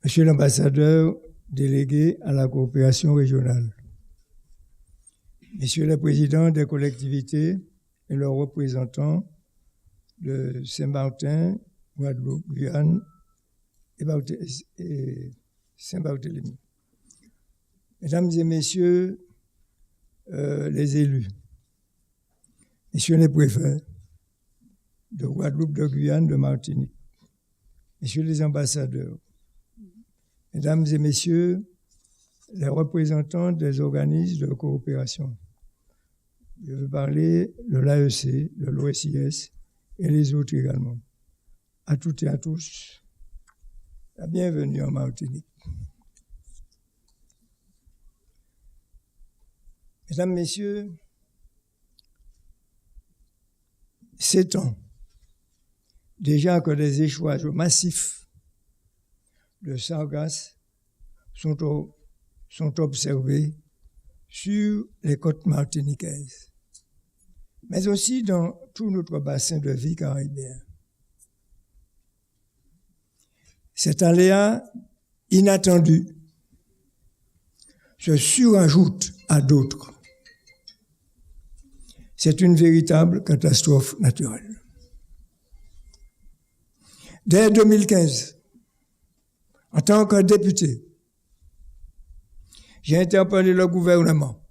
Monsieur l'ambassadeur délégué à la coopération régionale, Messieurs les présidents des collectivités et leurs représentants de Saint-Martin, Guadeloupe, Guyane et Saint-Barthélemy, Mesdames et Messieurs les élus, Messieurs les préfets de Guadeloupe, de Guyane, de Martinique, Messieurs les ambassadeurs, Mesdames et Messieurs les représentants des organismes de coopération. Je veux parler de l'AEC, de l'OSIS et les autres également. À toutes et à tous, la bienvenue en Martinique. Mesdames, Messieurs, 7 ans déjà que des échouages massifs de sargasses sont observés sur les côtes martiniquaises, mais aussi dans tout notre bassin de vie caribéen. Cet aléa inattendu se surajoute à d'autres. C'est une véritable catastrophe naturelle. Dès 2015, en tant que député, j'ai interpellé le gouvernement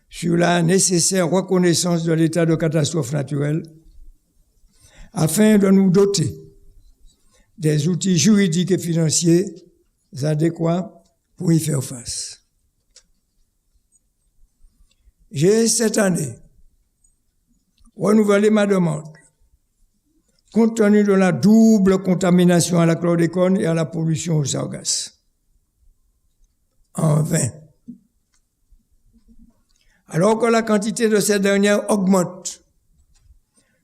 sur la nécessaire reconnaissance de l'état de catastrophe naturelle afin de nous doter des outils juridiques et financiers adéquats pour y faire face. J'ai cette année renouvelé ma demande compte tenu de la double contamination à la chlordécone et à la pollution aux sargasses. En vain. Alors que la quantité de ces dernières augmente,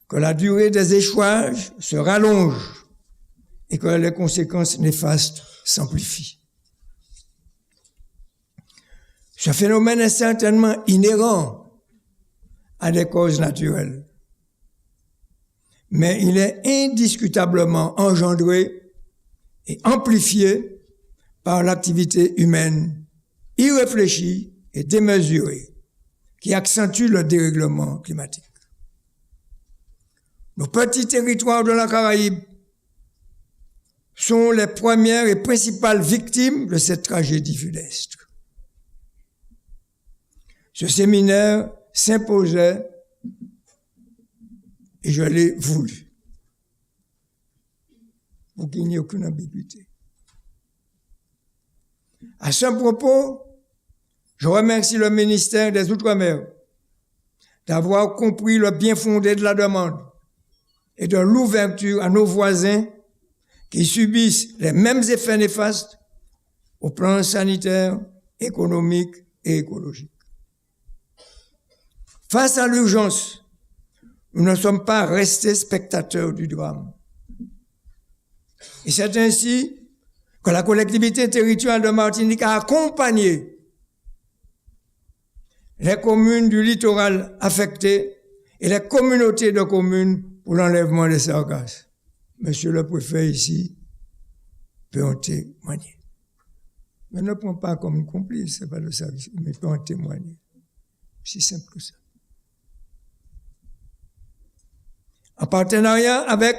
que la durée des échouages se rallonge et que les conséquences néfastes s'amplifient. Ce phénomène est certainement inhérent à des causes naturelles, mais il est indiscutablement engendré et amplifié par l'activité humaine irréfléchie et démesurée qui accentue le dérèglement climatique. Nos petits territoires de la Caraïbe sont les premières et principales victimes de cette tragédie funeste. Ce séminaire s'imposait et je l'ai voulu, pour qu'il n'y ait aucune ambiguïté. À ce propos, je remercie le ministère des Outre-mer d'avoir compris le bien fondé de la demande et de l'ouverture à nos voisins qui subissent les mêmes effets néfastes au plan sanitaire, économique et écologique. Face à l'urgence, nous ne sommes pas restés spectateurs du drame. Et c'est ainsi que la collectivité territoriale de Martinique a accompagné les communes du littoral affectées et les communautés de communes pour l'enlèvement des sargasses. Monsieur le préfet ici peut en témoigner. Mais ne prends pas comme une complice, c'est pas le service, mais peut en témoigner. C'est simple que ça. En partenariat avec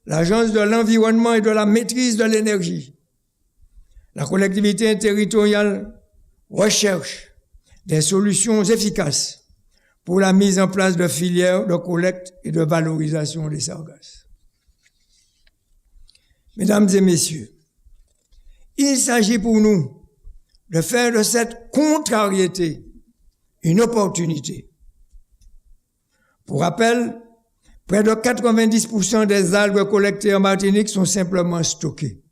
l'Agence de l'environnement et de la maîtrise de l'énergie, la collectivité territoriale recherche des solutions efficaces pour la mise en place de filières de collecte et de valorisation des sargasses. Mesdames et messieurs, il s'agit pour nous de faire de cette contrariété une opportunité. Pour rappel, près de 90% des algues collectées en Martinique sont simplement stockées.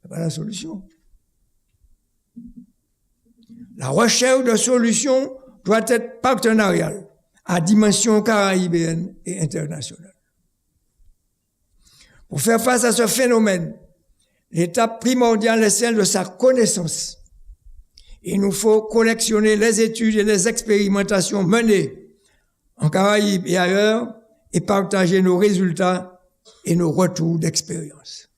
Ce n'est pas la solution. La recherche de solutions doit être partenariale à dimension caribéenne et internationale. Pour faire face à ce phénomène, l'étape primordiale est celle de sa connaissance. Il nous faut collectionner les études et les expérimentations menées en Caraïbes et ailleurs et partager nos résultats et nos retours d'expérience.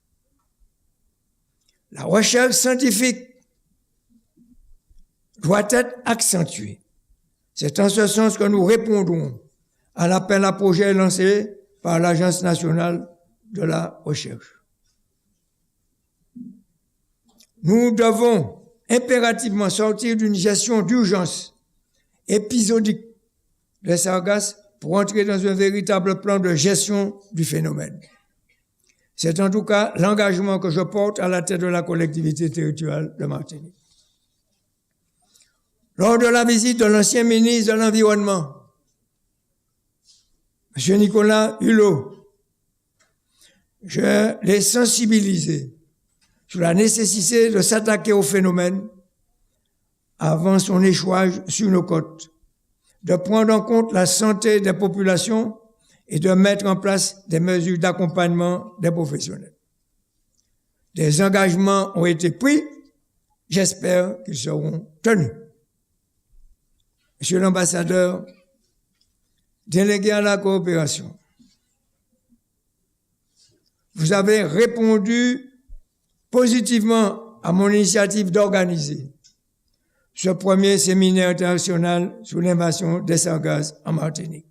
La recherche scientifique doit être accentuée. C'est en ce sens que nous répondrons à l'appel à projet lancé par l'Agence nationale de la recherche. Nous devons impérativement sortir d'une gestion d'urgence épisodique des sargasses pour entrer dans un véritable plan de gestion du phénomène. C'est en tout cas l'engagement que je porte à la tête de la collectivité territoriale de Martinique. Lors de la visite de l'ancien ministre de l'Environnement, M. Nicolas Hulot, je l'ai sensibilisé sur la nécessité de s'attaquer au phénomène avant son échouage sur nos côtes, de prendre en compte la santé des populations et de mettre en place des mesures d'accompagnement des professionnels. Des engagements ont été pris, j'espère qu'ils seront tenus. Monsieur l'ambassadeur, délégué à la coopération, vous avez répondu positivement à mon initiative d'organiser ce premier séminaire international sur l'invasion des sargasses en Martinique.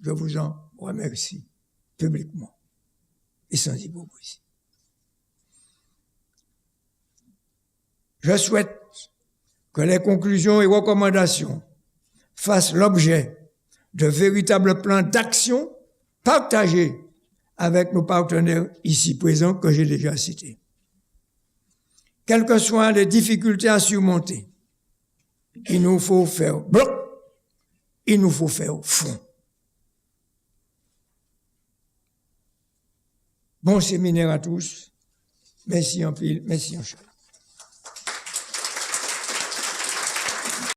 Je vous en remercie publiquement et sans hypocrisie. Je souhaite que les conclusions et recommandations fassent l'objet de véritables plans d'action partagés avec nos partenaires ici présents que j'ai déjà cités. Quelles que soient les difficultés à surmonter, il nous faut faire bloc, il nous faut faire front. Bon séminaire à tous. Merci en pile, merci en chat.